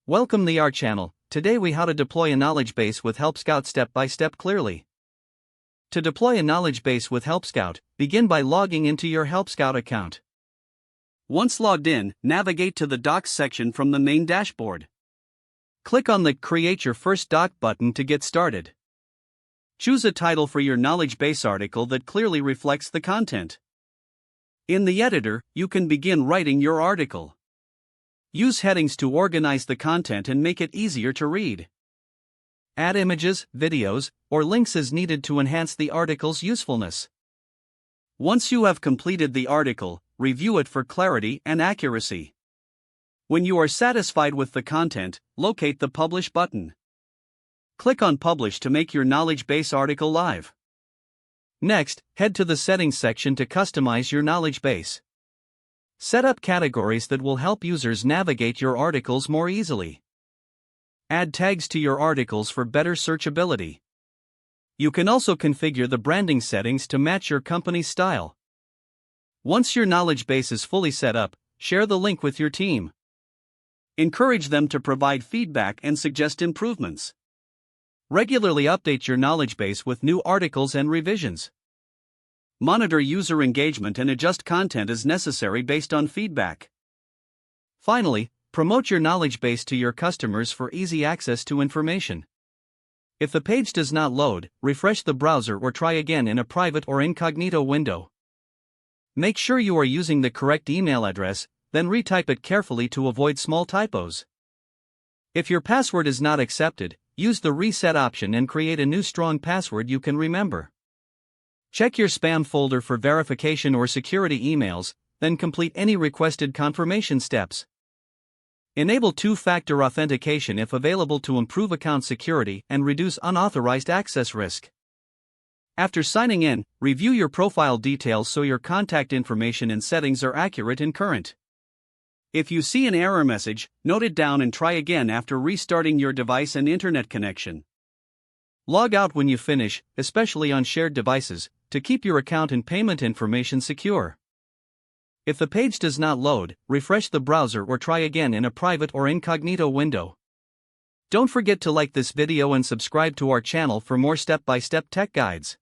Welcome to our channel. Today we how to deploy a knowledge base with Help Scout step by step clearly. To deploy a knowledge base with Help Scout, begin by logging into your Help Scout account. Once logged in, navigate to the Docs section from the main dashboard. Click on the Create Your First Doc button to get started. Choose a title for your knowledge base article that clearly reflects the content. In the editor, you can begin writing your article. Use headings to organize the content and make it easier to read. Add images, videos, or links as needed to enhance the article's usefulness. Once you have completed the article, review it for clarity and accuracy. When you are satisfied with the content, locate the Publish button. Click on Publish to make your knowledge base article live. Next, head to the Settings section to customize your knowledge base. Set up categories that will help users navigate your articles more easily. Add tags to your articles for better searchability. You can also configure the branding settings to match your company's style. Once your knowledge base is fully set up, share the link with your team. Encourage them to provide feedback and suggest improvements. Regularly update your knowledge base with new articles and revisions. Monitor user engagement and adjust content as necessary based on feedback. Finally, promote your knowledge base to your customers for easy access to information. If the page does not load, refresh the browser or try again in a private or incognito window. Make sure you are using the correct email address, then retype it carefully to avoid small typos. If your password is not accepted, use the reset option and create a new strong password you can remember. Check your spam folder for verification or security emails, then complete any requested confirmation steps. Enable two-factor authentication if available to improve account security and reduce unauthorized access risk. After signing in, review your profile details so your contact information and settings are accurate and current. If you see an error message, note it down and try again after restarting your device and internet connection. Log out when you finish, especially on shared devices, to keep your account and payment information secure. If the page does not load, refresh the browser or try again in a private or incognito window. Don't forget to like this video and subscribe to our channel for more step-by-step tech guides.